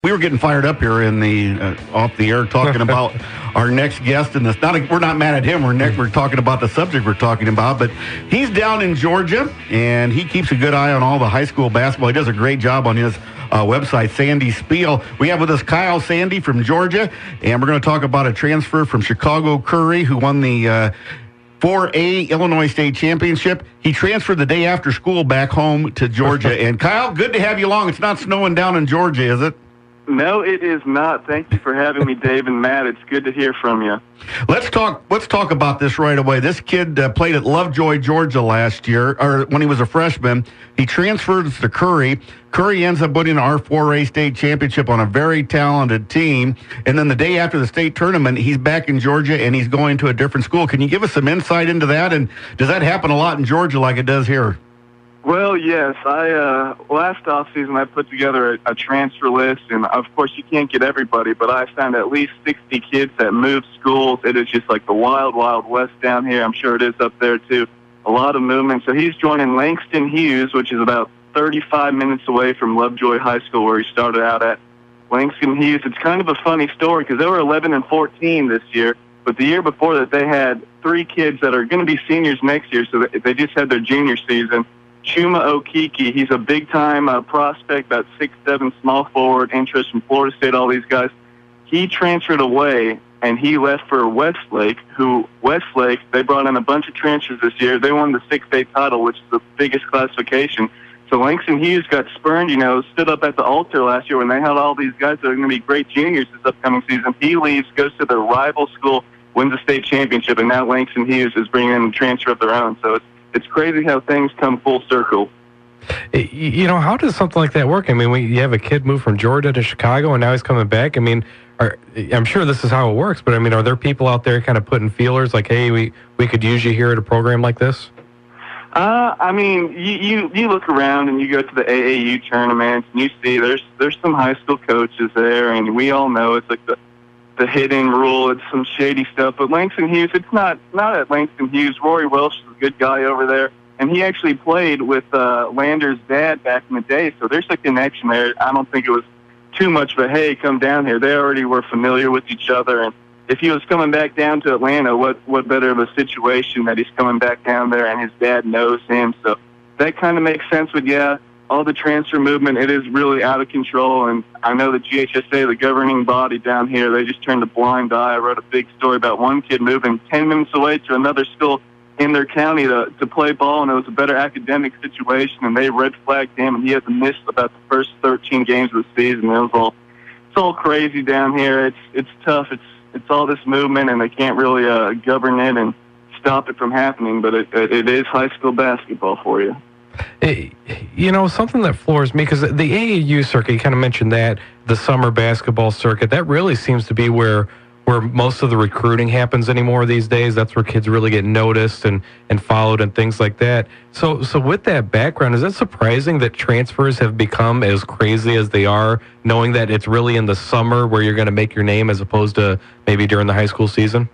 We were getting fired up here in the off the air talking about our next guest, and we're not mad at him. We're talking about the subject we're talking about, but he's down in Georgia, and he keeps a good eye on all the high school basketball. He does a great job on his website, Sandy Spiel. We have with us Kyle Sandy from Georgia, and we're going to talk about a transfer from Chicago, Curie, who won the 4A Illinois State Championship. He transferred the day after school back home to Georgia. And Kyle, good to have you along. It's not snowing down in Georgia, is it? No, it is not. Thank you for having me, Dave and Matt. It's good to hear from you. Let's talk about this right away. This kid played at Lovejoy, Georgia last year, or when he was a freshman. He transfers to Curie. Curie ends up winning our 4A state championship on a very talented team. And then the day after the state tournament, he's back in Georgia and he's going to a different school. Can you give us some insight into that? And does that happen a lot in Georgia like it does here? Well, yes. Last offseason I put together a transfer list, and of course you can't get everybody, but I found at least 60 kids that moved schools. It is just like the wild, wild west down here. I'm sure it is up there too. A lot of movement. So he's joining Langston Hughes, which is about 35 minutes away from Lovejoy High School, where he started out at. Langston Hughes, it's kind of a funny story because they were 11 and 14 this year, but the year before that they had 3 kids that are going to be seniors next year, so they just had their junior season. Chuma Okeke, he's a big-time prospect, about 6'7", small forward, interest from Florida State, all these guys. He transferred away, and he left for Westlake, they brought in a bunch of transfers this year. They won the 6A title, which is the biggest classification. So Langston Hughes got spurned, stood up at the altar last year when they had all these guys that are going to be great juniors this upcoming season. He leaves, goes to their rival school, wins the state championship, and now Langston Hughes is bringing in a transfer of their own. So it's crazy how things come full circle. How does something like that work? I mean, you have a kid move from Georgia to Chicago, and now he's coming back. I mean, I'm sure this is how it works, but I mean, are there people out there kind of putting feelers like, hey, we could use you here at a program like this? I mean, you look around and you go to the AAU tournaments, and you see there's some high school coaches there, and we all know it's like the hitting rule. It's some shady stuff. But Langston Hughes, it's not at Langston Hughes. Rory Welsh is a good guy over there, and he actually played with Lander's dad back in the day, so there's a connection there. I don't think it was too much of a, hey, come down here. They already were familiar with each other, and if he was coming back down to Atlanta, what better of a situation that he's coming back down there and his dad knows him. So that kind of makes sense. But, yeah, all the transfer movement, it is really out of control. And I know the GHSA, the governing body down here, they just turned a blind eye. I wrote a big story about one kid moving 10 minutes away to another school in their county to play ball, and it was a better academic situation, and they red flagged him, and he hasn't missed about the first 13 games of the season. It's all crazy down here. It's tough. It's all this movement, and they can't really govern it and stop it from happening, but it is high school basketball for you. Something that floors me, because the AAU circuit, you kind of mentioned that, the summer basketball circuit, that really seems to be where most of the recruiting happens anymore these days. That's where kids really get noticed and followed and things like that. So with that background, is it surprising that transfers have become as crazy as they are, knowing that it's really in the summer where you're going to make your name as opposed to maybe during the high school season?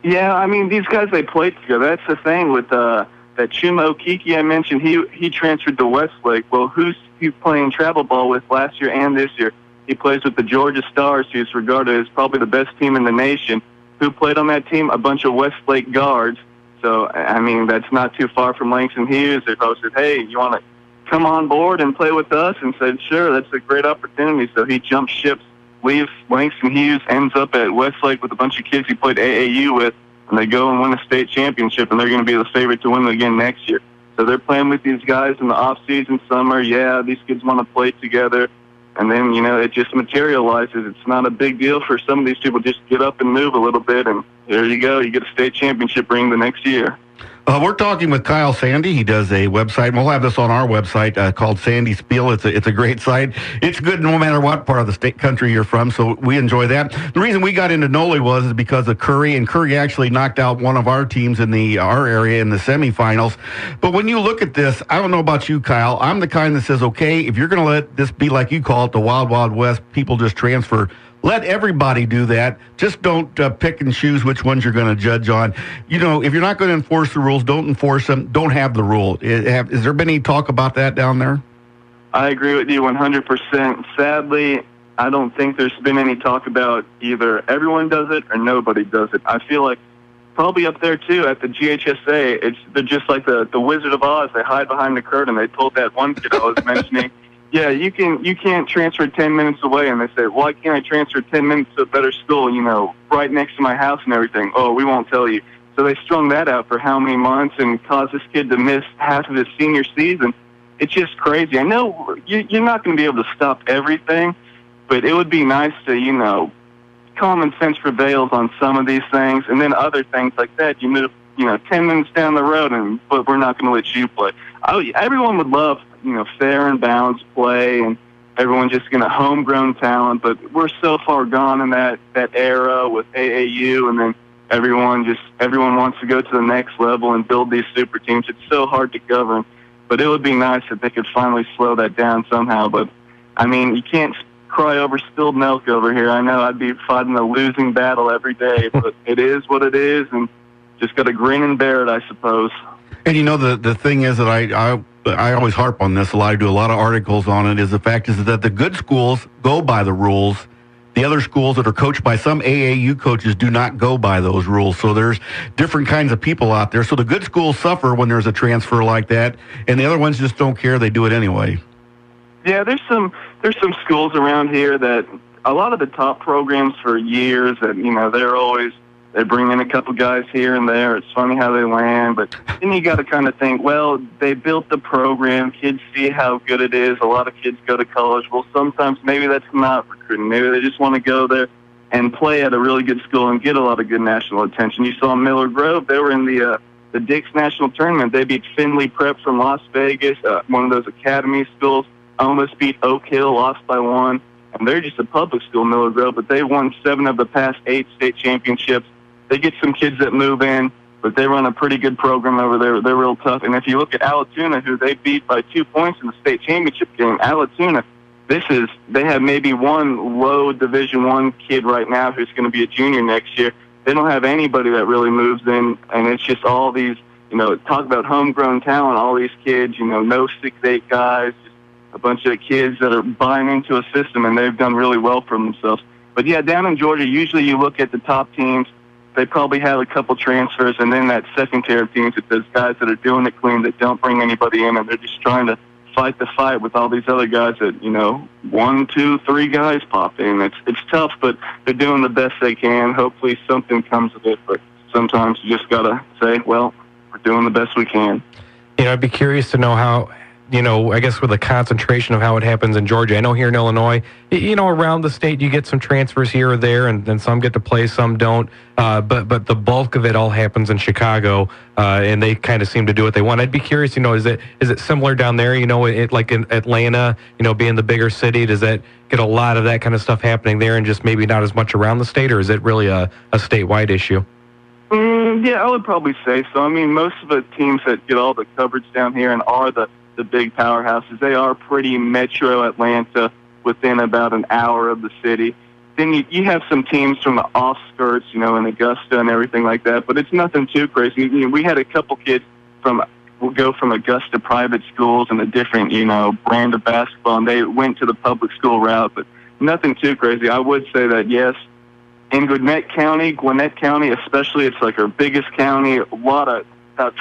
Yeah, I mean, these guys, they played together. That's the thing with that Chuma Okeke I mentioned. He transferred to Westlake. Well, who's he playing travel ball with last year and this year? He plays with the Georgia Stars, who's regarded as probably the best team in the nation. Who played on that team? A bunch of Westlake guards. So, I mean, that's not too far from Langston Hughes. They probably said, hey, you want to come on board and play with us? And said, sure, that's a great opportunity. So he jumps ships, leaves Langston Hughes, ends up at Westlake with a bunch of kids he played AAU with, and they go and win a state championship, and they're going to be the favorite to win it again next year. So they're playing with these guys in the off-season, summer. Yeah, these kids want to play together. And then, it just materializes. It's not a big deal for some of these people. Just get up and move a little bit, and there you go. You get a state championship ring the next year. We're talking with Kyle Sandy. He does a website, and we'll have this on our website called Sandy Spiel. It's a great site. It's good no matter what part of the state country you're from, so we enjoy that. The reason we got into Noli is because of Curie, and Curie actually knocked out one of our teams in our area in the semifinals. But when you look at this, I don't know about you, Kyle. I'm the kind that says, okay, if you're going to let this be like you call it, the Wild Wild West, people just transfer. Let everybody do that. Just don't pick and choose which ones you're going to judge on. If you're not going to enforce the rules, don't enforce them. Don't have the rule. Has there been any talk about that down there? I agree with you 100%. Sadly, I don't think there's been any talk about either everyone does it or nobody does it. I feel like probably up there too at the GHSA, they're just like the Wizard of Oz. They hide behind the curtain. They told that one kid I was mentioning, yeah, you can't transfer 10 minutes away, and they say, why can't I transfer 10 minutes to a better school? Right next to my house and everything. Oh, we won't tell you. So they strung that out for how many months and caused this kid to miss half of his senior season. It's just crazy. I know you're not going to be able to stop everything, but it would be nice to, common sense prevails on some of these things, and then other things like that, you move, 10 minutes down the road, but we're not going to let you play. Everyone would love, fair and balanced play, and everyone just going to homegrown talent, but we're so far gone in that era with AAU, and then everyone wants to go to the next level and build these super teams. It's so hard to govern, but it would be nice if they could finally slow that down somehow. But, you can't cry over spilled milk over here. I know I'd be fighting a losing battle every day, but it is what it is, and just got to grin and bear it, I suppose. And the thing is that I always harp on this a lot. I do a lot of articles on it. Is the fact is that the good schools go by the rules. The other schools that are coached by some AAU coaches do not go by those rules. So there's different kinds of people out there. So the good schools suffer when there's a transfer like that, and the other ones just don't care. They do it anyway. Yeah, there's some schools around here that a lot of the top programs for years that, they bring in a couple guys here and there. It's funny how they land, but then you got to kind of think, well, they built the program. Kids see how good it is. A lot of kids go to college. Well, sometimes maybe that's not recruiting. Maybe they just want to go there and play at a really good school and get a lot of good national attention. You saw Miller Grove. They were in the Dix National Tournament. They beat Findlay Prep from Las Vegas, one of those academy schools. Almost beat Oak Hill, lost by 1. And they're just a public school, Miller Grove, but they won 7 of the past 8 state championships. They get some kids that move in, but they run a pretty good program over there. They're real tough. And if you look at Allatoona, who they beat by 2 points in the state championship game, Allatoona, they have maybe one low Division I kid right now who's going to be a junior next year. They don't have anybody that really moves in, and it's just all these, talk about homegrown talent, all these kids, no 6'8" guys, a bunch of kids that are buying into a system, and they've done really well for themselves. But, yeah, down in Georgia, usually you look at the top teams, they probably have a couple transfers, and then that second tier of teams, it's those guys that are doing it clean, that don't bring anybody in, and they're just trying to fight the fight with all these other guys that, 1, 2, 3 guys pop in. It's tough, but they're doing the best they can. Hopefully something comes of it, but sometimes you just got to say, well, we're doing the best we can. I'd be curious to know how, I guess with the concentration of how it happens in Georgia. I know here in Illinois, around the state you get some transfers here or there, and then some get to play, some don't. But the bulk of it all happens in Chicago, and they kind of seem to do what they want. I'd be curious, is it similar down there? Like in Atlanta, being the bigger city, does that get a lot of that kind of stuff happening there, and just maybe not as much around the state, or is it really a statewide issue? Yeah, I would probably say so. Most of the teams that get all the coverage down here and are the big powerhouses, they are pretty metro Atlanta, within about an hour of the city. Then you have some teams from the offskirts, in Augusta and everything like that, but it's nothing too crazy. We had a couple kids go from Augusta private schools and a different, brand of basketball, and they went to the public school route, but nothing too crazy. I would say that, yes, in Gwinnett County especially, it's like our biggest county, about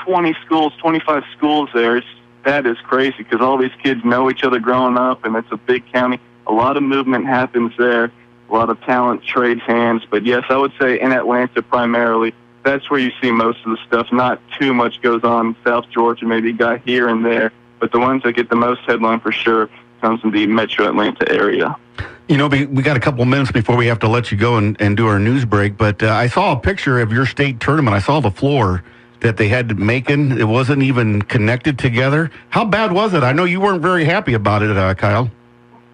20 schools, 25 schools there. That is crazy because all these kids know each other growing up, and it's a big county. A lot of movement happens there. A lot of talent trades hands. But, yes, I would say in Atlanta primarily, that's where you see most of the stuff. Not too much goes on in South Georgia, maybe a guy here and there. But the ones that get the most headline for sure comes in the metro Atlanta area. We got a couple minutes before we have to let you go and do our news break. But I saw a picture of your state tournament. I saw the floor that they had to make in. It wasn't even connected together. How bad was it? I know you weren't very happy about it, Kyle.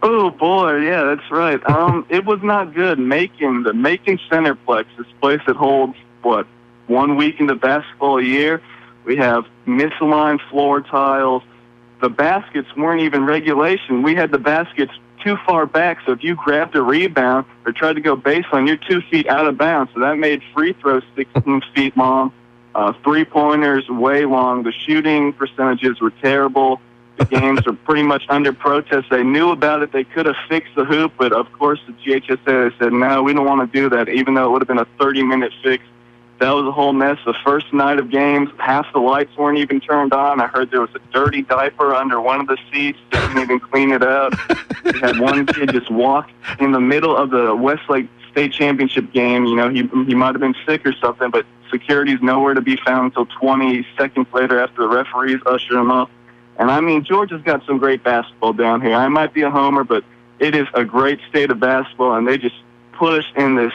Oh, boy, yeah, that's right. It was not good. The Macon Centerplex, this place that holds, 1 weekend of basketball a year. We have misaligned floor tiles. The baskets weren't even regulation. We had the baskets too far back, so if you grabbed a rebound or tried to go baseline, you're 2 feet out of bounds. So that made free throws 16 feet long. Three-pointers way long. The shooting percentages were terrible. The games are pretty much under protest. They knew about it. They could have fixed the hoop, but of course the GHSA said, no, we don't want to do that, even though it would have been a 30-minute fix. That was a whole mess. The first night of games, half the lights weren't even turned on. I heard there was a dirty diaper under one of the seats. They didn't even clean it up. We had one kid just walk in the middle of the Westlake State Championship game. You know, he might have been sick or something, but security's nowhere to be found until 20 seconds later after the referees ushered him off. And, I mean, Georgia's got some great basketball down here. I might be a homer, but it is a great state of basketball, and they just put us in this,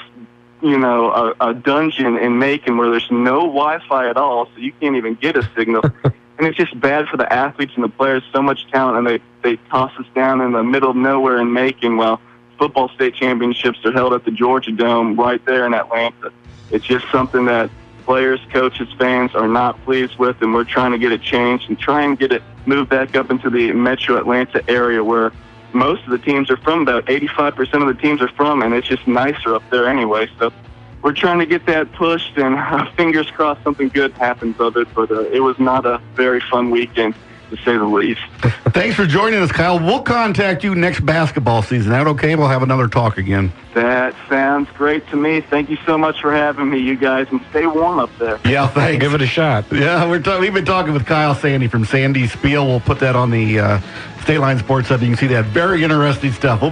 you know, a dungeon in Macon where there's no Wi-Fi at all, so you can't even get a signal. And it's just bad for the athletes and the players, so much talent, and they toss us down in the middle of nowhere in Macon. Well, football state championships are held at the Georgia Dome right there in Atlanta. It's just something that players, coaches, fans are not pleased with, and we're trying to get it changed and try and get it moved back up into the metro Atlanta area where most of the teams are from. About 85% of the teams are from, and it's just nicer up there anyway. So we're trying to get that pushed, and fingers crossed something good happens of it. But it was not a very fun weekend, to say the least. Thanks for joining us, Kyle. We'll contact you next basketball season. That okay? We'll have another talk again. That sounds great to me. Thank you so much for having me, you guys, and stay warm up there. Yeah, thanks. Give it a shot. Yeah, we've been talking with Kyle Sandy from Sandy Spiel. We'll put that on the Stateline Sports Hub. You can see that. Very interesting stuff.